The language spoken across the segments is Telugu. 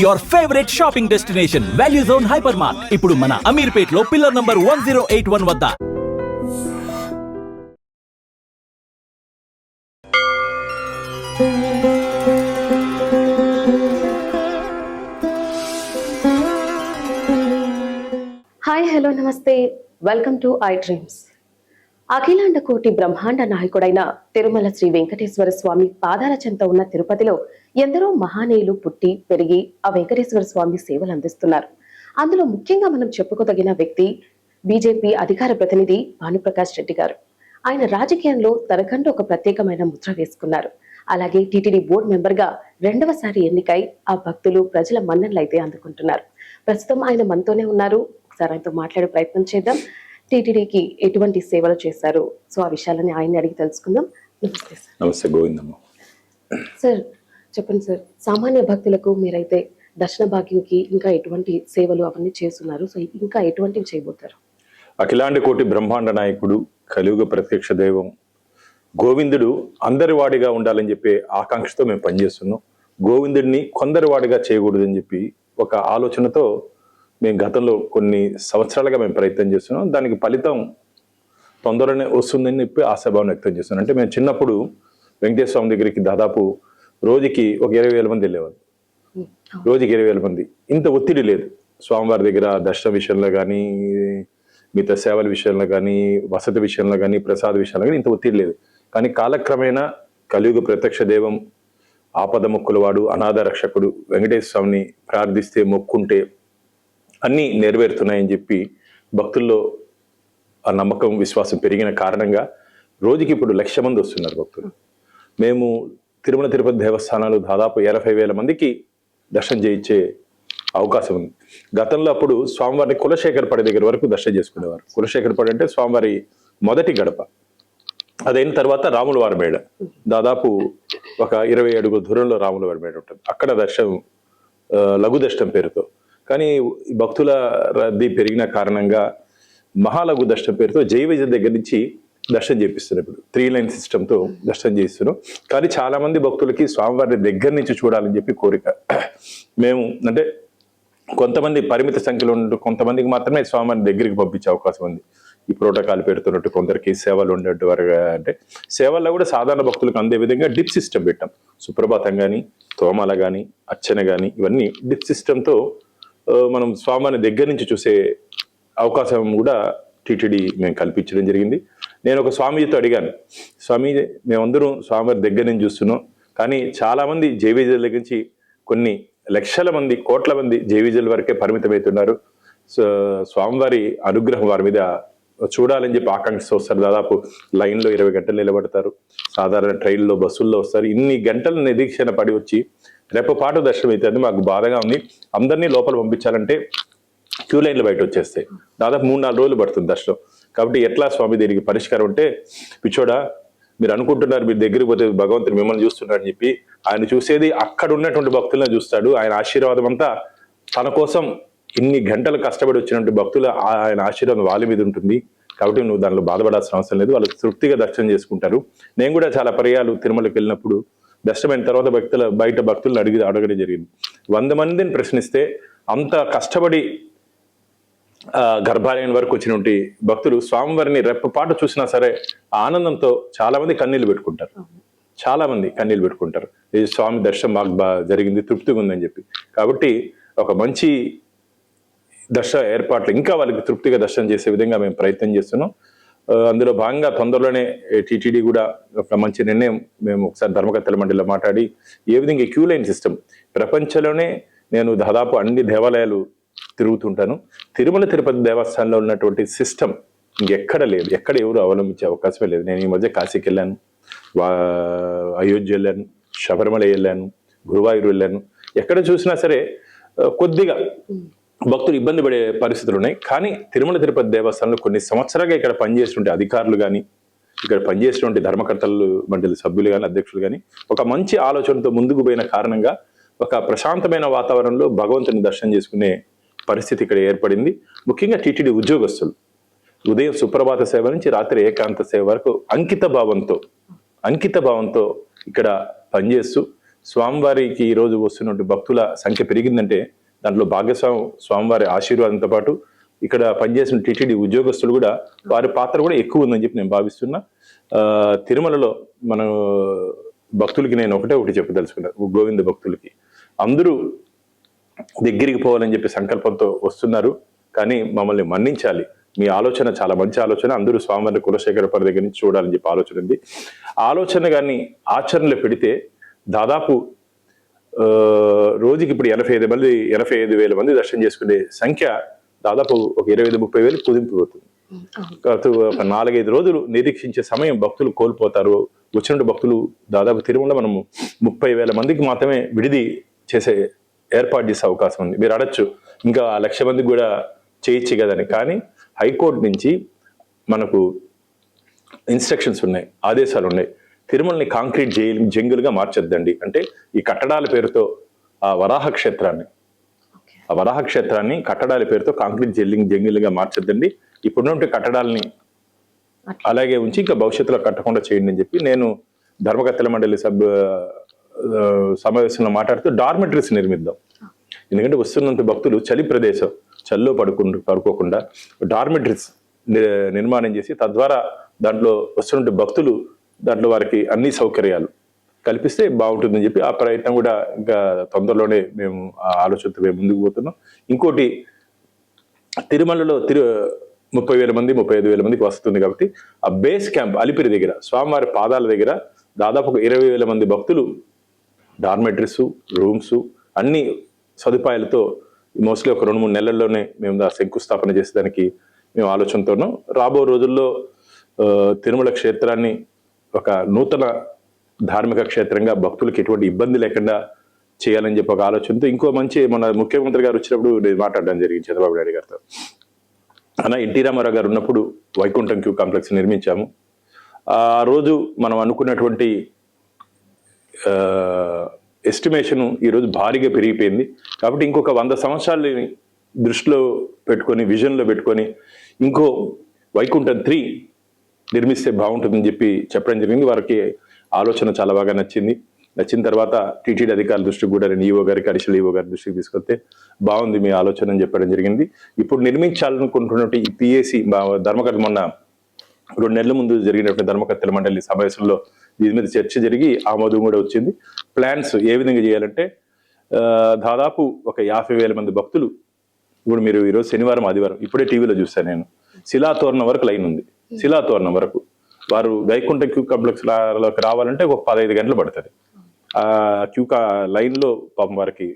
your favorite shopping destination, Value Zone Hypermart. ఇప్పుడు మన అమీర్పేట్లో పిల్లర్ నంబర్ 1081 వద్ద. హాయ్ హలో నమస్తే, వెల్కమ్ టు ఐ డ్రీమ్స్. అఖిలాండ కోటి బ్రహ్మాండ నాయకుడైన తిరుమల శ్రీ వెంకటేశ్వర స్వామి పాదాల చెంత ఉన్న తిరుపతిలో ఎందరో మహానీయులు పుట్టి పెరిగి ఆ వెంకటేశ్వర స్వామి సేవలు అందిస్తున్నారు. అందులో ముఖ్యంగా మనం చెప్పుకోదగిన వ్యక్తి బీజేపీ అధికార ప్రతినిధి భానుప్రకాష్ రెడ్డి గారు. ఆయన రాజకీయంలో తనకంటూ ఒక ప్రత్యేకమైన ముద్ర వేసుకున్నారు. అలాగే టీటీడీ బోర్డు మెంబర్ గా రెండవసారి ఎన్నికై ఆ భక్తులు ప్రజల మన్ననలు అయితే అందుకుంటున్నారు. ప్రస్తుతం ఆయన మనతోనే ఉన్నారు. ఒకసారి ఆయనతో మాట్లాడే ప్రయత్నం చేద్దాం. టీటీడీకి ఎటువంటి సేవలు చేశారు, సో ఆ విషయాలని ఆయన్ని అడిగి తెలుసుకుందాం. నమస్తే సార్. నమస్తే గోవిందమ్మ. సార్ చెప్పండి సార్, సామాన్య భక్తులకు మీరైతే దర్శన భాగ్యంకి ఇంకా ఎటువంటి సేవలు అవన్నీ చేస్తున్నారు, సో ఇంకా ఎటువంటివి చేయబోతారు? అఖిలాండ కోటి బ్రహ్మాండ నాయకుడు, కలియుగ ప్రత్యక్ష దైవం గోవిందుడు అందరి వాడిగా ఉండాలని చెప్పి ఆకాంక్షతో మేము పనిచేస్తున్నాం. గోవిందుడిని కొందరి వాడిగా చేయకూడదని చెప్పి ఒక ఆలోచనతో మేము గతంలో కొన్ని సంవత్సరాలుగా మేము ప్రయత్నం చేస్తున్నాం. దానికి ఫలితం తొందరనే వస్తుందని చెప్పి ఆశాభావం వ్యక్తం చేస్తున్నాం. అంటే మేము చిన్నప్పుడు వెంకటేశ్వర స్వామి దగ్గరికి దాదాపు రోజుకి ఒక 20,000 మంది వెళ్ళేవారు. రోజుకి 20,000 మంది. ఇంత ఒత్తిడి లేదు స్వామివారి దగ్గర. దర్శన విషయంలో కానీ, మిగతా సేవల విషయంలో కానీ, వసతి విషయంలో కానీ, ప్రసాద విషయంలో కానీ ఇంత ఒత్తిడి లేదు. కానీ కాలక్రమేణా కలియుగ ప్రత్యక్ష దైవం, ఆపద మొక్కులవాడు, అనాథ రక్షకుడు వెంకటేశ్వర స్వామిని ప్రార్థిస్తే మొక్కుంటే అన్నీ నెరవేరుతున్నాయని చెప్పి భక్తుల్లో ఆ నమ్మకం, విశ్వాసం పెరిగిన కారణంగా రోజుకి ఇప్పుడు 1,00,000 మంది వస్తున్నారు భక్తులు. మేము తిరుమల తిరుపతి దేవస్థానాలు దాదాపు 80,000 మందికి దర్శనం చేయించే అవకాశం ఉంది. గతంలో అప్పుడు స్వామివారిని కులశేఖరపడి దగ్గర వరకు దర్శనం చేసుకునేవారు. కులశేఖరపడి అంటే స్వామివారి మొదటి గడప. అదైన తర్వాత రాములవారి మేడ, దాదాపు ఒక 20 అడుగుల దూరంలో రాములవారి మేడ ఉంటుంది. అక్కడ దర్శనం లఘు దర్శనం పేరుతో. కానీ భక్తుల రద్దీ పెరిగిన కారణంగా మహాలఘు దర్శనం పేరుతో జై విజయ్ దగ్గర నుంచి దర్శనం చేపిస్తున్నాం. ఇప్పుడు 3 లైన్ సిస్టంతో దర్శనం చేస్తున్నాం. కానీ చాలా మంది భక్తులకి స్వామివారి దగ్గర నుంచి చూడాలని చెప్పి కోరిక. మేము అంటే కొంతమంది పరిమిత సంఖ్యలో ఉంటూ కొంతమందికి మాత్రమే స్వామివారి దగ్గరికి పంపించే అవకాశం ఉంది. ఈ ప్రోటోకాల్ పెడుతున్నట్టు కొందరికి సేవలు ఉండేట్టు వరకు. అంటే సేవల్లో కూడా సాధారణ భక్తులకు అందే విధంగా డిప్ సిస్టమ్ పెట్టాం. సుప్రభాతం కానీ, తోమాల కానీ, అర్చన కానీ ఇవన్నీ డిప్ సిస్టంతో మనం స్వామివారిని దగ్గర నుంచి చూసే అవకాశం కూడా టీటీడీ మేము కల్పించడం జరిగింది. నేను ఒక స్వామీజీతో అడిగాను, స్వామి మేమందరం స్వామివారి దగ్గర నుంచి చూస్తున్నాం, కానీ చాలా మంది జేవిజల దగ్గర నుంచి కొన్ని లక్షల మంది, కోట్ల మంది జేవిజల వరకే పరిమితమవుతున్నారు. స్వామివారి అనుగ్రహం వారి మీద చూడాలని చెప్పి ఆకాంక్ష వస్తారు. దాదాపు లైన్లో 20 గంటలు నిలబడతారు. సాధారణ ట్రైన్లో, బస్సుల్లో వస్తారు. ఇన్ని గంటల నిరీక్షణ పడి వచ్చి రెప్పపాటు దర్శనం అవుతుంది. మాకు బాధగా ఉంది. అందరినీ లోపల పంపించాలంటే క్యూ లైన్లు బయట వచ్చేస్తాయి. దాదాపు 3-4 రోజులు పడుతుంది దర్శనం. కాబట్టి ఎట్లా స్వామి దీనికి పరిష్కారం అంటే, పిచ్చోడా మీరు అనుకుంటున్నారు మీరు దగ్గరికి పోతే భగవంతుడు మిమ్మల్ని చూస్తున్నాడు అని చెప్పి, ఆయన చూసేది అక్కడ ఉన్నటువంటి భక్తులను చూస్తాడు. ఆయన ఆశీర్వాదం అంతా తన కోసం ఇన్ని గంటలు కష్టపడి వచ్చినటువంటి భక్తులు ఆయన ఆశీర్వాదం వాళ్ళ మీద ఉంటుంది. కాబట్టి నువ్వు దానిలో బాధపడాల్సిన అవసరం లేదు, వాళ్ళు తృప్తిగా దర్శనం చేసుకుంటారు. నేను కూడా చాలా పర్యాలు తిరుమలకి వెళ్ళినప్పుడు దర్శనమైన తర్వాత బయట భక్తులను అడగడం జరిగింది. 100 మందిని ప్రశ్నిస్తే అంత కష్టపడి గర్భాలయం వరకు వచ్చినటువంటి భక్తులు స్వామివారిని రెప్పపాటు చూసినా సరే ఆనందంతో చాలా మంది కన్నీళ్లు పెట్టుకుంటారు. చాలా మంది కన్నీళ్లు పెట్టుకుంటారు. ఈ స్వామి దర్శనం మాకు జరిగింది, తృప్తిగా ఉందని చెప్పి. కాబట్టి ఒక మంచి దర్శన ఏర్పాట్లు ఇంకా వాళ్ళకి తృప్తిగా దర్శనం చేసే విధంగా మేము ప్రయత్నం చేస్తున్నాం. అందులో భాగంగా తొందరలోనే టీటీడీ కూడా ఒక మంచి నిర్ణయం, మేము ఒకసారి ధర్మకర్తల మండలిలో మాట్లాడి ఏ విధంగా క్యూ లైన్ సిస్టమ్ ప్రపంచంలోనే, నేను దాదాపు అన్ని దేవాలయాలు తిరుగుతుంటాను, తిరుమల తిరుపతి దేవస్థానంలో ఉన్నటువంటి సిస్టమ్ ఇంకెక్కడ లేదు. ఎక్కడ ఎవరు అవలంబించే అవకాశమే లేదు. నేను ఈ మధ్య కాశీకి వెళ్ళాను, అయోధ్య వెళ్ళాను, శబరిమల వెళ్ళాను, గురువాయూరు వెళ్ళాను. ఎక్కడ చూసినా సరే కొద్దిగా భక్తులు ఇబ్బంది పడే పరిస్థితులు ఉన్నాయి. కానీ తిరుమల తిరుపతి దేవస్థానంలో కొన్ని సంవత్సరాలుగా ఇక్కడ పనిచేసినటువంటి అధికారులు కానీ, ఇక్కడ పనిచేసినటువంటి ధర్మకర్తలు మండలి సభ్యులు కానీ, అధ్యక్షులు కానీ ఒక మంచి ఆలోచనతో ముందుకు పోయిన కారణంగా ఒక ప్రశాంతమైన వాతావరణంలో భగవంతుని దర్శనం చేసుకునే పరిస్థితి ఇక్కడ ఏర్పడింది. ముఖ్యంగా టీటీడీ ఉద్యోగస్తులు ఉదయం సుప్రభాత సేవ నుంచి రాత్రి ఏకాంత సేవ వరకు అంకిత భావంతో ఇక్కడ పనిచేస్తూ స్వామివారికి ఈరోజు వస్తున్నటువంటి భక్తుల సంఖ్య పెరిగిందంటే దాంట్లో భాగ్యస్వామి స్వామివారి ఆశీర్వాదంతో పాటు ఇక్కడ పనిచేసిన టీటీడీ ఉద్యోగస్తులు కూడా వారి పాత్ర కూడా ఎక్కువ ఉందని చెప్పి నేను భావిస్తున్నా. తిరుమలలో మన భక్తులకి నేను ఒకటి చెప్పదలుచుకున్నా, గోవింద భక్తులకి అందరూ దగ్గరికి పోవాలని చెప్పి సంకల్పంతో వస్తున్నారు. కానీ మమ్మల్ని మన్నించాలి. మీ ఆలోచన చాలా మంచి ఆలోచన, అందరూ స్వామివారి కులశేఖరపల్లి దగ్గర నుంచి చూడాలని చెప్పి ఆలోచన ఉంది. ఆలోచన కానీ ఆచరణలో పెడితే దాదాపు రోజుకి ఇప్పుడు 85,000 మంది దర్శనం చేసుకునే సంఖ్య దాదాపు ఒక 25,000-30,000 కుదింపుపోతుంది. ఒక 4-5 రోజులు నిరీక్షించే సమయం భక్తులు కోల్పోతారు. వచ్చిన భక్తులు దాదాపు తిరుమల మనము 30,000 మందికి మాత్రమే విడిది చేసే ఏర్పాటు చేసే అవకాశం ఉంది. మీరు అడగచ్చు ఇంకా 1,00,000 మందికి కూడా చేయొచ్చు కదని. కానీ హైకోర్టు నుంచి మనకు ఇన్స్ట్రక్షన్స్ ఉన్నాయి, ఆదేశాలు ఉన్నాయి. తిరుమలని కాంక్రీట్ జంగులుగా మార్చొద్దండి అంటే ఈ కట్టడాల పేరుతో ఆ వరాహ క్షేత్రాన్ని కట్టడాల పేరుతో కాంక్రీట్ జంగులుగా మార్చొద్దండి. ఇప్పుడున్నటువంటి కట్టడాలని అలాగే ఉంచి ఇంకా భవిష్యత్తులో కట్టకుండా చేయండి అని చెప్పి నేను ధర్మకర్తల మండలి సమావేశంలో మాట్లాడుతూ డార్మెటరీస్ నిర్మిద్దాం. ఎందుకంటే వస్తున్నంత భక్తులు చలి ప్రదేశం చల్లో పడుకోకుండా డార్మెటరీస్ నిర్మాణం చేసి తద్వారా దాంట్లో వస్తున్న భక్తులు దాంట్లో వారికి అన్ని సౌకర్యాలు కల్పిస్తే బాగుంటుందని చెప్పి ఆ ప్రయత్నం కూడా ఇంకా తొందరలోనే మేము ఆ ఆలోచనతో మేము ముందుకు పోతున్నాం. ఇంకోటి తిరుమలలో 30,000 మంది 35,000 మందికి వస్తుంది కాబట్టి ఆ బేస్ క్యాంప్ అలిపిరి దగ్గర స్వామివారి పాదాల దగ్గర దాదాపు 20,000 మంది భక్తులు డార్మెటరీస్ రూమ్స్ అన్ని సదుపాయాలతో మోస్ట్లీ ఒక 2-3 నెలల్లోనే మేము శంకుస్థాపన చేసేదానికి మేము ఆలోచనతోనూ రాబో రోజుల్లో తిరుమల క్షేత్రాన్ని ఒక నూతన ధార్మిక క్షేత్రంగా భక్తులకు ఎటువంటి ఇబ్బంది లేకుండా చేయాలని చెప్పి ఒక ఆలోచనతో ఇంకో మంచి మన ముఖ్యమంత్రి గారు వచ్చినప్పుడు నేను మాట్లాడడం జరిగింది చంద్రబాబు నాయుడు గారితో. అలా ఎన్టీ రామారావు గారు ఉన్నప్పుడు వైకుంఠం క్యూ కాంప్లెక్స్ నిర్మించాము. ఆ రోజు మనం అనుకున్నటువంటి ఎస్టిమేషన్ ఈరోజు భారీగా పెరిగిపోయింది. కాబట్టి ఇంకొక 100 సంవత్సరాలని దృష్టిలో పెట్టుకొని విజన్లో పెట్టుకొని ఇంకో వైకుంఠం 3 నిర్మిస్తే బాగుంటుందని చెప్పి చెప్పడం జరిగింది. వారికి ఆలోచన చాలా బాగా నచ్చిన తర్వాత టీటీడీ అధికారుల దృష్టికి కూడా నేను ఈఓ గారికి అడిషనల్ ఈఓ గారి దృష్టికి తీసుకొస్తే బాగుంది మీ ఆలోచన అని చెప్పడం జరిగింది. ఇప్పుడు నిర్మించాలనుకుంటున్నట్టు ఈ పిఏసి ధర్మకర్త మొన్న 2 నెలల ముందు జరిగినటువంటి ధర్మకర్తల మండలి సమావేశంలో దీని మీద చర్చ జరిగి ఆమోదం కూడా వచ్చింది. ప్లాన్స్ ఏ విధంగా చేయాలంటే దాదాపు ఒక 50,000 మంది భక్తులు ఇప్పుడు మీరు ఈరోజు శనివారం ఆదివారం ఇప్పుడే టీవీలో చూస్తాను నేను శిలాతోరణం వరకు లైన్ ఉంది. శిలాతోరణం వరకు వారు వైకుంఠ క్యూ కాంప్లెక్స్ లోకి రావాలంటే ఒక 15 గంటలు పడుతుంది. ఆ క్యూ లైన్లో పాపం వారికి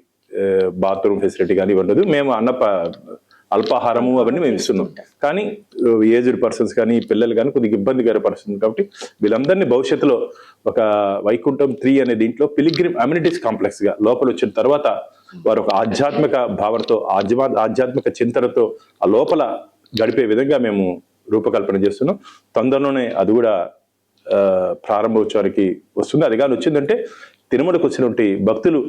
బాత్రూమ్ ఫెసిలిటీ కానీ ఉండదు. మేము అల్పాహారము అవన్నీ మేము ఇస్తున్నాం. కానీ ఏజ్డ్ పర్సన్స్ కానీ పిల్లలు కానీ కొద్దిగా ఇబ్బందికర పరిస్థితుంది. కాబట్టి వీళ్ళందరినీ భవిష్యత్తులో ఒక వైకుంఠం 3 అనే దీంట్లో పిలిగ్రిమ్ అమ్యూనిటీస్ కాంప్లెక్స్ గా లోపల వచ్చిన తర్వాత వారు ఒక ఆధ్యాత్మిక భావనతో ఆధ్యాత్మిక చింతనతో ఆ లోపల గడిపే విధంగా మేము రూపకల్పన చేస్తున్నాం. తొందరలోనే అది కూడా ప్రారంభోత్సవానికి వస్తుంది. అది కానీ వచ్చిందంటే తిరుమలకు వచ్చినటువంటి భక్తులు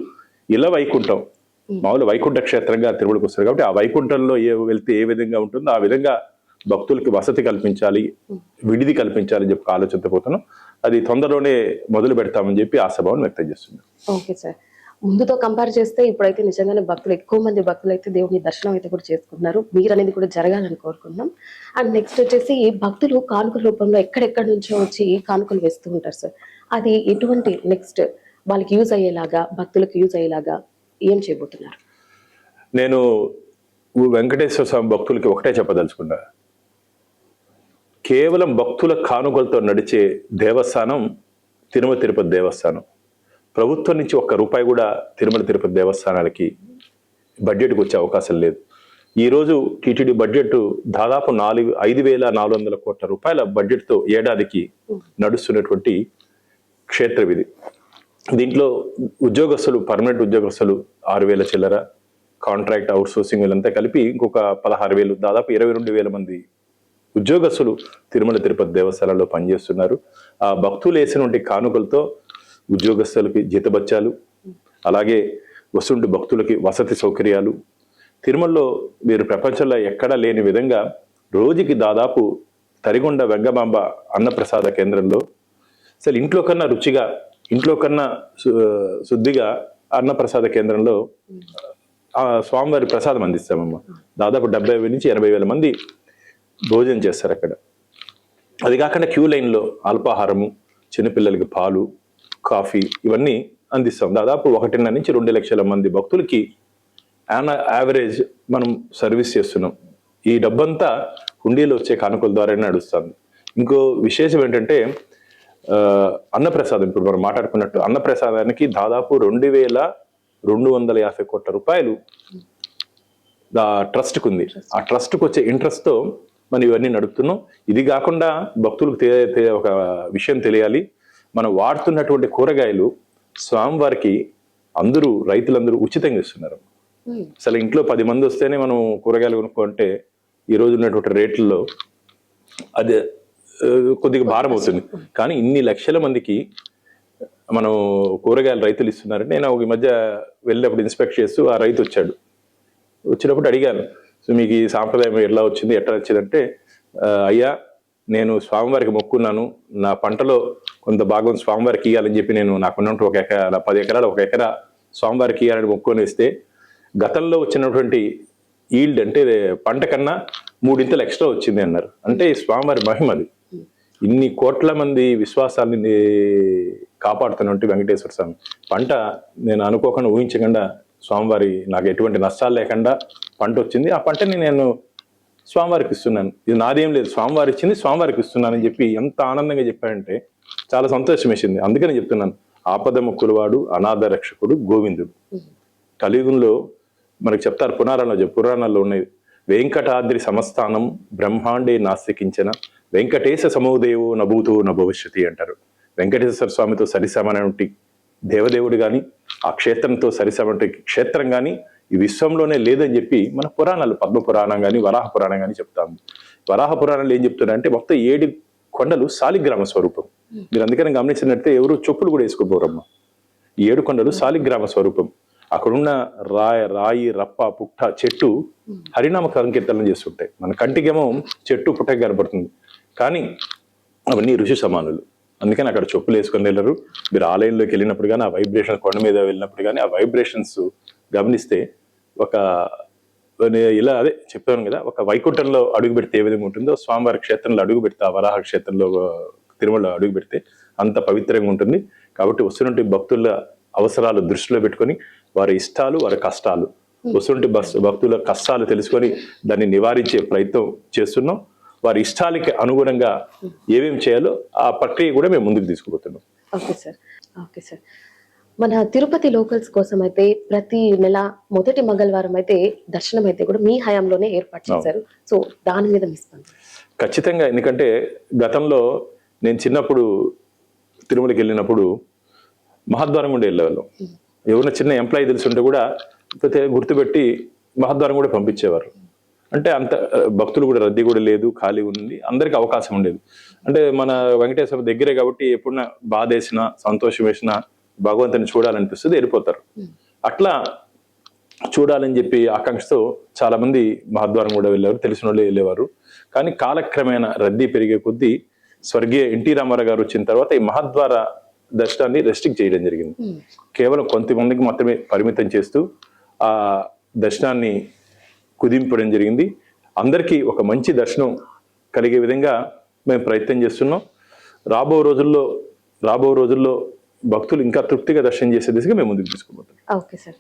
ఇలా వైకుంఠం మామూలు వైకుంఠ క్షేత్రంగా తిరుమలకు వస్తారు. కాబట్టి ఆ వైకుంఠంలో వెళ్తే ఏ విధంగా ఉంటుందో ఆ విధంగా భక్తులకి వసతి కల్పించాలి, విడిది కల్పించాలని చెప్పి ఆలోచనతో పోతున్నాం. అది తొందరలోనే మొదలు పెడతామని చెప్పి ఆశాభావం వ్యక్తం చేస్తున్నాం. ఓకే సార్, ముందుతో కంపేర్ చేస్తే ఇప్పుడైతే నిజంగానే ఎక్కువ మంది భక్తులు అయితే దేవుని దర్శనం అయితే కూడా చేసుకుంటున్నారు. మీరు అనేది కూడా జరగాలని కోరుకుంటున్నాం. అండ్ నెక్స్ట్ వచ్చేసి భక్తులు కానుకల రూపంలో ఎక్కడెక్కడి నుంచో వచ్చి కానుకలు వేస్తూ ఉంటారు సార్. అది ఎటువంటి నెక్స్ట్ వాళ్ళకి యూజ్ అయ్యేలాగా భక్తులకు యూజ్ అయ్యేలాగా ఏం చేయబోతున్నారు? నేను వెంకటేశ్వర స్వామి భక్తులకి ఒకటే చెప్పదలుచుకున్నా, కేవలం భక్తుల కానుకలతో నడిచే దేవస్థానం తిరుపతి దేవస్థానం. ప్రభుత్వం నుంచి ₹1 కూడా తిరుపతి దేవస్థానాలకి బడ్జెట్కి వచ్చే అవకాశం లేదు. ఈరోజు టీటీడీ బడ్జెట్ దాదాపు 5,400 కోట్ల రూపాయల బడ్జెట్తో ఏడాదికి నడుస్తున్నటువంటి క్షేత్రం ఇది. దీంట్లో ఉద్యోగస్తులు పర్మనెంట్ ఉద్యోగస్తులు 6,000 చిల్లర, కాంట్రాక్ట్ అవుట్ సోర్సింగ్ వీళ్ళంతా కలిపి ఇంకొక 16,000 దాదాపు 22,000 మంది ఉద్యోగస్తులు తిరుపతి దేవస్థానంలో పనిచేస్తున్నారు. ఆ భక్తులు వేసినటువంటి కానుకలతో ఉద్యోగస్తులకి జీతబత్యాలు, అలాగే వస్తుండే భక్తులకి వసతి సౌకర్యాలు, తిరుమలలో మీరు ప్రపంచంలో ఎక్కడా లేని విధంగా రోజుకి దాదాపు తరిగొండ వెంగమాంబ అన్నప్రసాద కేంద్రంలో అసలు ఇంట్లో కన్నా రుచిగా ఇంట్లో కన్నా శుద్ధిగా అన్నప్రసాద కేంద్రంలో స్వామివారి ప్రసాదం అందిస్తామమ్మా. దాదాపు 70,000 నుంచి 80,000 మంది భోజనం చేస్తారు అక్కడ. అది కాకుండా క్యూ లైన్లో అల్పాహారము, చిన్నపిల్లలకి పాలు, కాఫీ ఇవన్నీ అందిస్తాం. దాదాపు 1.5 నుంచి 2 లక్షల మంది భక్తులకి యావరేజ్ మనం సర్వీస్ చేస్తున్నాం. ఈ డబ్బంతా హుండీలో వచ్చే కానుకల ద్వారానే నడుస్తుంది. ఇంకో విశేషం ఏంటంటే అన్నప్రసాదం, ఇప్పుడు మనం మాట్లాడుకున్నట్టు అన్నప్రసాదానికి దాదాపు 2,250 కోట్ల రూపాయలు ట్రస్ట్కి ఉంది. ఆ ట్రస్ట్కి వచ్చే ఇంట్రెస్ట్తో మనం ఇవన్నీ నడుపుతున్నాం. ఇది కాకుండా భక్తులకు ఒక విషయం తెలియాలి, మనం వాడుతున్నటువంటి కూరగాయలు స్వామివారికి రైతులందరూ ఉచితంగా ఇస్తున్నారు. అసలు ఇంట్లో 10 మంది వస్తేనే మనం కూరగాయలు కొనుక్కుంటే ఈ రోజు ఉన్నటువంటి రేట్లలో అది కొద్దిగా భారం అవుతుంది. కానీ ఇన్ని లక్షల మందికి మనం కూరగాయలు రైతులు ఇస్తున్నారంటే, నేను ఒక మధ్య వెళ్ళినప్పుడు ఇన్స్పెక్ట్ చేస్తూ ఆ రైతు వచ్చినప్పుడు అడిగాను, సో మీకు ఈ సాంప్రదాయం ఎట్లా వచ్చిందంటే, అయ్యా నేను స్వామివారికి మొక్కున్నాను, నా పంటలో కొంత భాగం స్వామివారికి ఇవ్వాలని చెప్పి నేను నాకున్నట్టు 10 ఎకరాలు 1 ఎకరా స్వామివారికి ఇవ్వాలని మొక్కుని వేస్తే గతంలో వచ్చినటువంటి ఈల్డ్ అంటే పంట కన్నా 3 ఇంతలు ఎక్స్ట్రా వచ్చింది అన్నారు. అంటే స్వామివారి మహిమది. ఇన్ని కోట్ల మంది విశ్వాసాన్ని కాపాడుతున్నట్టు వెంకటేశ్వర స్వామి పంట నేను అనుకోకుండా ఊహించకుండా స్వామివారి నాకు ఎటువంటి నష్టాలు లేకుండా పంట వచ్చింది. ఆ పంటని నేను స్వామివారికి ఇస్తున్నాను, ఇది నాదేం లేదు, స్వామివారి ఇచ్చింది స్వామివారికి ఇస్తున్నానని చెప్పి ఎంత ఆనందంగా చెప్పాడంటే చాలా సంతోషం వేసింది. అందుకని చెప్తున్నాను, ఆపద ముక్కులవాడు అనాథ రక్షకుడు గోవిందుడు. కలియుగంలో మనకు చెప్తారు, పురాణాల్లో ఉన్నాయి, వెంకటాద్రి సమస్థానం బ్రహ్మాండే నాస్తికించిన వెంకటేశ సమోదేవో నభూతో నభవిష్యతి అంటారు. వెంకటేశ్వర స్వామితో సరిసమానటువంటి దేవదేవుడు కానీ ఆ క్షేత్రంతో సరిసమానటువంటి క్షేత్రం కానీ ఈ విశ్వంలోనే లేదని చెప్పి మన పురాణాలు, పద్మ పురాణం కానీ వరాహ పురాణం కానీ చెప్తాము. వరాహ పురాణాలు ఏం చెప్తున్నారంటే మొత్తం 7 కొండలు శాలిగ్రామ స్వరూపం. మీరు అందుకని గమనించినట్టే ఎవరు చెప్పులు కూడా వేసుకోపోరమ్మ. 7 కొండలు శాలిగ్రామ స్వరూపం. అక్కడున్న రాయి రప్ప పుట్ట చెట్టు హరినామ సంకీర్తనం చేస్తుంటాయి. మన కంటికేమో చెట్టు పుట్టకి కనబడుతుంది, కానీ అవన్నీ ఋషి సమానులు. అందుకని అక్కడ చెప్పులు వేసుకొని వెళ్ళరు. మీరు ఆలయంలోకి వెళ్ళినప్పుడు కానీ, ఆ వైబ్రేషన్ కొండ మీద వెళ్ళినప్పుడు కానీ ఆ వైబ్రేషన్స్ గమనిస్తే ఇలా అదే చెప్తాను కదా, ఒక వైకుంఠంలో అడుగు పెడితే ఏ విధంగా ఉంటుందో స్వామివారి క్షేత్రంలో అడుగు పెడితే, ఆ వరాహ క్షేత్రంలో తిరుమలలో అడుగు పెడితే అంత పవిత్రంగా ఉంటుంది. కాబట్టి వస్తున్నట్టు భక్తుల అవసరాలు దృష్టిలో పెట్టుకొని వారి ఇష్టాలు వారి కష్టాలు, వస్తున్నట్టు భక్తుల కష్టాలు తెలుసుకొని దాన్ని నివారించే ప్రయత్నం చేస్తున్నాం. వారి ఇష్టాలకి అనుగుణంగా ఏమేమి చేయాలో ఆ ప్రక్రియ కూడా మేము ముందుకు తీసుకుపోతున్నాం. Okay sir. మన తిరుపతి లోకల్స్ కోసం అయితే ప్రతి నెల మొదటి మంగళవారం అయితే దర్శనం అయితే కూడా మీ హయాంలోనే ఏర్పాటు చేశారు. సో దాని మీద ఖచ్చితంగా, ఎందుకంటే గతంలో నేను చిన్నప్పుడు తిరుమలకి వెళ్ళినప్పుడు మహద్వారం కూడా వెళ్ళేవాళ్ళం. ఎవరైనా చిన్న ఎంప్లాయీ తెలుసుంటే కూడా గుర్తుపెట్టి మహద్వారం కూడా పంపించేవారు. అంటే అంత భక్తులు కూడా రద్దీ కూడా లేదు, ఖాళీ ఉంది, అందరికి అవకాశం ఉండేది. అంటే మన వెంకటేశ్వర దగ్గరే కాబట్టి ఎప్పుడన్నా బాధ వేసినా సంతోషం వేసినా భగవంతుని చూడాలనిపిస్తుంది, వెళ్ళిపోతారు. అట్లా చూడాలని చెప్పి ఆకాంక్షతో చాలా మంది మహద్వారం కూడా వెళ్ళేవారు, తెలిసిన వాళ్ళే వెళ్ళేవారు. కానీ కాలక్రమేణా రద్దీ పెరిగే కొద్దీ స్వర్గీయ ఎన్టీ రామారావు గారు వచ్చిన తర్వాత ఈ మహద్వార దర్శనాన్ని రెస్ట్రిక్ట్ చేయడం జరిగింది. కేవలం కొంతమందికి మాత్రమే పరిమితం చేస్తూ ఆ దర్శనాన్ని కుదింపడం జరిగింది. అందరికీ ఒక మంచి దర్శనం కలిగే విధంగా మేము ప్రయత్నం చేస్తున్నాం. రాబో రోజుల్లో భక్తులు ఇంకా తృప్తిగా దర్శనం చేసే దిశగా మేము ముందుకు తీసుకుపోతాం. Okay sir.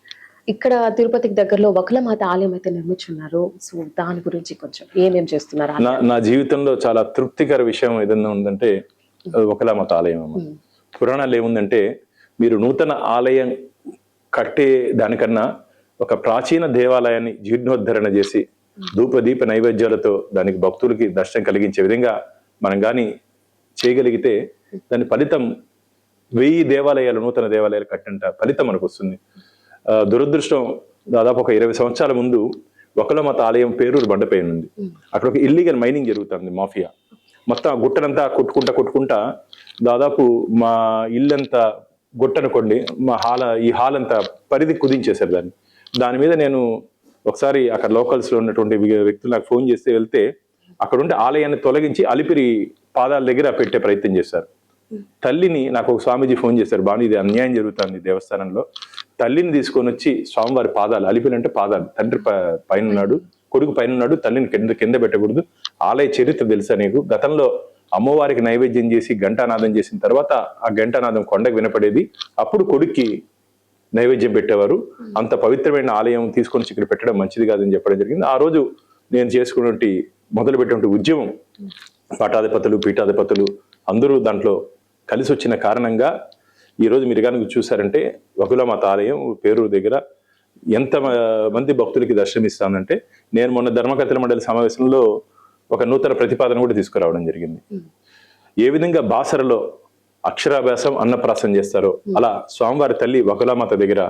ఇక్కడ తిరుపతికి దగ్గరలో వకులమాత ఆలయం అయితే నిర్మించున్నారు. సో దాని గురించి కొంచెం ఏమేమి చేస్తున్నారు? నా జీవితంలో చాలా తృప్తికర విషయం ఏదన్నా ఉందంటే వకులమాత ఆలయం అమ్మ. పురాణాలు ఏముందంటే, మీరు నూతన ఆలయం కట్టే దానికన్నా ఒక ప్రాచీన దేవాలయాన్ని జీర్ణోద్ధరణ చేసి ధూపదీప నైవేద్యాలతో దానికి భక్తులకి దర్శనం కలిగించే విధంగా మనం కానీ చేయగలిగితే దాని ఫలితం 1000 దేవాలయాలు, నూతన దేవాలయాలు కట్టినంత ఫలితం మనకు వస్తుంది. దురదృష్టం, దాదాపు ఒక 20 సంవత్సరాల ముందు వకులమాత ఆలయం పేరూరు బండపైన ఉంది. అక్కడ ఒక ఇల్లీగల్ మైనింగ్ జరుగుతుంది, మాఫియా. మొత్తం ఆ గుట్టనంతా కొట్టుకుంటా దాదాపు మా ఇల్లంతా గుట్టనుకోండి, మా ఈ హాల్ అంతా పరిధి కుదించేశారు దాని మీద నేను ఒకసారి అక్కడ లోకల్స్ లో ఉన్నటువంటి వ్యక్తులు నాకు ఫోన్ చేస్తే వెళ్తే అక్కడ ఉంటే ఆలయాన్ని తొలగించి అలిపిరి పాదాల దగ్గర పెట్టే ప్రయత్నం చేశారు. తల్లిని నాకు ఒక స్వామీజీ ఫోన్ చేశారు, బాను ఇది అన్యాయం జరుగుతుంది దేవస్థానంలో, తల్లిని తీసుకొని వచ్చి స్వామివారి పాదాలు, అలిపిలు అంటే పాదాలు, తండ్రి పైన ఉన్నాడు, కొడుకు పైన ఉన్నాడు, తల్లిని కింద పెట్టకూడదు. ఆలయ చరిత్ర తెలుసా నీకు? గతంలో అమ్మవారికి నైవేద్యం చేసి ఘంటానాదం చేసిన తర్వాత ఆ ఘంటానాదం కొండకు వినపడేది, అప్పుడు కొడుక్కి నైవేద్యం పెట్టేవారు. అంత పవిత్రమైన ఆలయం తీసుకొని ఇక్కడ పెట్టడం మంచిది కాదని చెప్పడం జరిగింది. ఆ రోజు నేను చేసుకున్నటువంటి మొదలుపెట్టినటువంటి ఉద్యమం పటాధిపతులు, పీఠాధిపతులు అందరూ దాంట్లో కలిసి వచ్చిన కారణంగా ఈరోజు మీరు కనుక చూసారంటే వకులమాత ఆలయం పేరూరు దగ్గర ఎంత మంది భక్తులకి దర్శనమిస్తానంటే, నేను మొన్న ధర్మకర్తల మండలి సమావేశంలో ఒక నూతన ప్రతిపాదన కూడా తీసుకురావడం జరిగింది. ఏ విధంగా బాసరలో అక్షరాభ్యాసం అన్నప్రాసం చేస్తారో అలా స్వామివారి తల్లి వకులామాత దగ్గర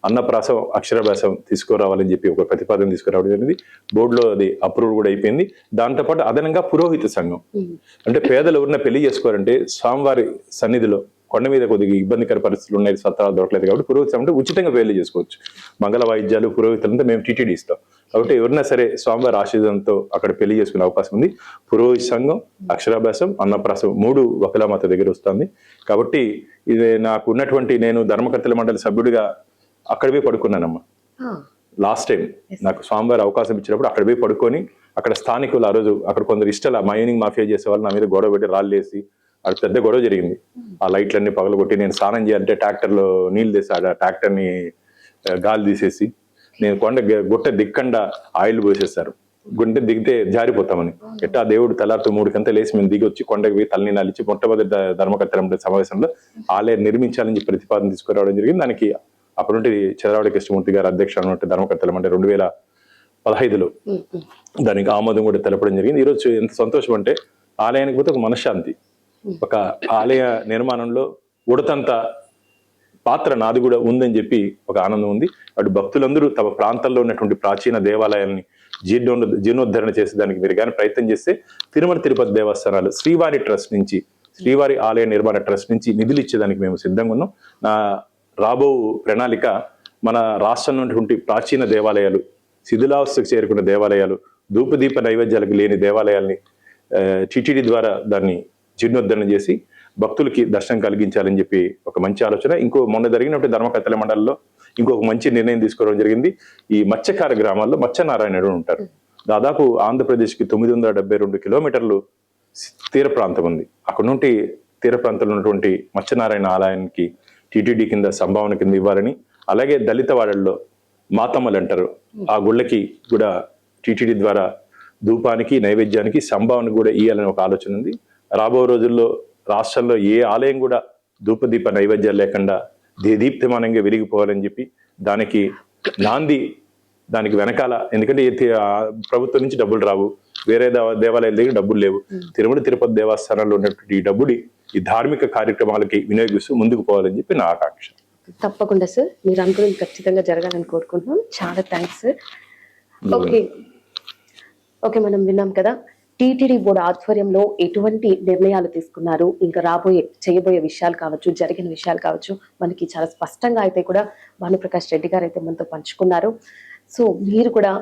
అన్నప్రాసం అక్షరాభ్యాసం తీసుకురావాలని చెప్పి ఒక ప్రతిపాదన తీసుకురావడం జరిగింది. బోర్డులో అది అప్రూవ్ కూడా అయిపోయింది. దాంతోపాటు అదనంగా పురోహిత సంఘం, అంటే పేదలు ఎవరిన పెళ్లి చేసుకోవాలంటే స్వామివారి సన్నిధిలో కొండ మీద కొద్దిగా ఇబ్బందికర పరిస్థితులు ఉన్నాయి, సత్రాలు దొరకలేదు కాబట్టి పురోహిత సంఘం అంటే ఉచితంగా పెళ్లి చేసుకోవచ్చు. మంగళ వాయిద్యాలు పురోహితులంతా మేము టీటీడీ ఇస్తాం కాబట్టి ఎవరైనా సరే స్వామివారి ఆశీర్వాదంతో అక్కడ పెళ్లి చేసుకునే అవకాశం ఉంది. పురోహిత సంఘం, అక్షరాభ్యాసం, అన్నప్రాసం 3 వకులామాత దగ్గర వస్తుంది. కాబట్టి ఇది నాకు ఉన్నటువంటి, నేను ధర్మకర్తల మండలి సభ్యుడిగా అక్కడ పోయి పడుకున్నానమ్మా. లాస్ట్ టైం నాకు స్వామివారి అవకాశం ఇచ్చినప్పుడు అక్కడ పోయి పడుకొని, అక్కడ స్థానికులు ఆ రోజు అక్కడ కొందరు ఇష్టాల మైనింగ్ మాఫియా చేసే వాళ్ళు నా మీద గొడవ పెట్టి రాళ్ళేసి అక్కడ పెద్ద గొడవ జరిగింది. ఆ లైట్లన్నీ పగలగొట్టి నేను స్నానం చేయాలంటే ట్రాక్టర్లో నీళ్ళు తీసి ఆ ట్రాక్టర్ని గాలి తీసేసి నేను గుట్ట దిక్కండా ఆయిల్ పోసేస్తారు, గుంటె దిగితే జారిపోతామని. ఎట్టా దేవుడు తెల్లారితో 3 గంటలు లేసి మేము దిగి వచ్చి కొండకి పోయి తల్లిని నాలిచ్చి మొట్టమొదటి ధర్మకర్తల సమావేశంలో ఆలయం నిర్మించాలని చెప్పి ప్రతిపాదన తీసుకురావడం జరిగింది. దానికి అప్పటి చంద్రబాబు కృష్ణమూర్తి గారు అధ్యక్షుడు అన్నట్టు ధర్మకర్తల మండలి 2015లో దానికి ఆమోదం కూడా తెలపడం జరిగింది. ఈరోజు ఎంత సంతోషం అంటే ఆలయానికి పోతే ఒక మనశ్శాంతి, ఒక ఆలయ నిర్మాణంలో ఉడతంత పాత్ర నాది కూడా ఉందని చెప్పి ఒక ఆనందం ఉంది. అటు భక్తులందరూ తమ ప్రాంతాల్లో ఉన్నటువంటి ప్రాచీన దేవాలయాల్ని జీర్ణోద్ధరణ చేసేదానికి మీరు కానీ ప్రయత్నం చేస్తే తిరుమల తిరుపతి దేవస్థానాలు శ్రీవారి ట్రస్ట్ నుంచి, శ్రీవారి ఆలయ నిర్మాణ ట్రస్ట్ నుంచి నిధులు ఇచ్చేదానికి మేము సిద్ధంగా ఉన్నాం. నా రాబో ప్రణాళిక మన రాష్ట్రంలో ఉన్నటువంటి ప్రాచీన దేవాలయాలు, శిథిలావస్థకు చేరుకున్న దేవాలయాలు, ధూపదీప నైవేద్యాలకు లేని దేవాలయాల్ని టిటిడి ద్వారా దాన్ని జీర్ణోద్ధరణ చేసి భక్తులకి దర్శనం కలిగించాలని చెప్పి ఒక మంచి ఆలోచన. మొన్న జరిగినటువంటి ధర్మకర్తల మండలిలో ఇంకొక మంచి నిర్ణయం తీసుకోవడం జరిగింది. ఈ మత్స్యకార గ్రామాల్లో మత్స్యనారాయణుడు ఉంటారు. దాదాపు ఆంధ్రప్రదేశ్కి 972 కిలోమీటర్లు తీర ప్రాంతం ఉంది. అక్కడ నుండి తీర ప్రాంతంలో ఉన్నటువంటి మత్స్యనారాయణ ఆలయానికి టిటిడి కింద సంభావన కింద ఇవ్వాలని, అలాగే దళిత వాడల్లో మాతమ్మలు అంటారు, ఆ గుళ్ళకి కూడా టిటిడి ద్వారా ధూపానికి నైవేద్యానికి సంభావన కూడా ఇవ్వాలని ఒక ఆలోచన ఉంది. రాబో రోజుల్లో రాష్ట్రంలో ఏ ఆలయం కూడా ధూపదీప నైవేద్యాలు లేకుండా దేదీప్యమానంగా వెలిగిపోవాలని చెప్పి దానికి నాంది, దానికి వెనకాల, ఎందుకంటే ప్రభుత్వం నుంచి డబ్బులు రావు, వేరే దేవాలయాల దగ్గర డబ్బులు లేవు, తిరుమల తిరుపతి దేవస్థానాల్లో ఉన్నటువంటి ఈ డబ్బుని ఈ ధార్మిక కార్యక్రమాలకి వినియోగిస్తూ ముందుకు పోవాలని చెప్పి నా ఆకాంక్ష. తప్పకుండా సార్, మీరు అనుకున్నది ఖచ్చితంగా జరగాలని కోరుకుంటున్నాం. చాలా థ్యాంక్స్ సార్. ఓకే, మనం విన్నాం కదా టీటీడీ బోర్డు ఆధ్వర్యంలో ఎటువంటి నిర్ణయాలు తీసుకున్నారు, ఇంకా చేయబోయే విషయాలు కావచ్చు, జరిగిన విషయాలు కావచ్చు, మనకి చాలా స్పష్టంగా అయితే కూడా భానుప్రకాష్ రెడ్డి గారు అయితే మనతో పంచుకున్నారు. సో మీరు కూడా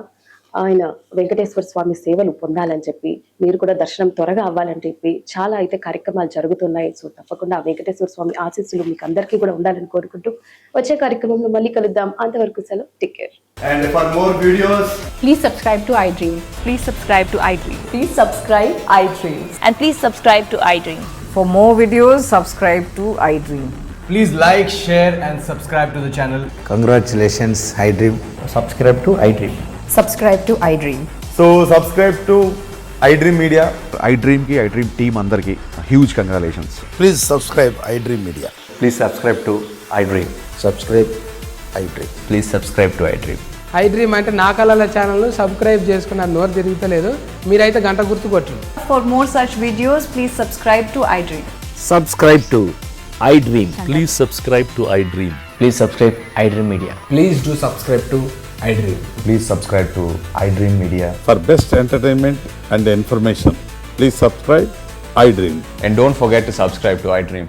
ఆయన వెంకటేశ్వర స్వామి సేవలు పొందాలని చెప్పి, మీరు కూడా దర్శనం త్వరగా అవ్వాలని చెప్పి చాలా అయితే కార్యక్రమాలు జరుగుతున్నాయి. సో తప్పకుండా వెంకటేశ్వర స్వామి ఆశీస్సులు మీకు అందరికీ కూడా ఉండాలని కోరుకుంటూ వచ్చే కార్యక్రమంలో మళ్ళీ కలుద్దాం. అంతవరకు సెలవు, take care. And for more videos, Please subscribe to iDream. Please subscribe to iDream. Please subscribe iDreams. And please subscribe to iDream. For more videos, subscribe to iDream. please like, share and subscribe to the channel. Congratulations, iDream. Subscribe to iDream. Subscribe to iDream. So subscribe to iDream Media. iDream team అందరికి huge congratulations. Please subscribe iDream Media. Please subscribe to iDream. Subscribe iDream. Please subscribe to iDream. iDream అంటే నా కళల ఛానల్ను సబ్స్క్రైబ్ చేసుకున్న నోరు తిరుగుతలేదు, మీరైతే గంట గుర్తు కొట్టండి. For more such videos, please subscribe to iDream. Subscribe to iDream. Please subscribe to iDream. Please subscribe iDream Media. Please do subscribe to iDream. Please subscribe to iDream Media. For best entertainment and information, please subscribe iDream. And don't forget to subscribe to iDream.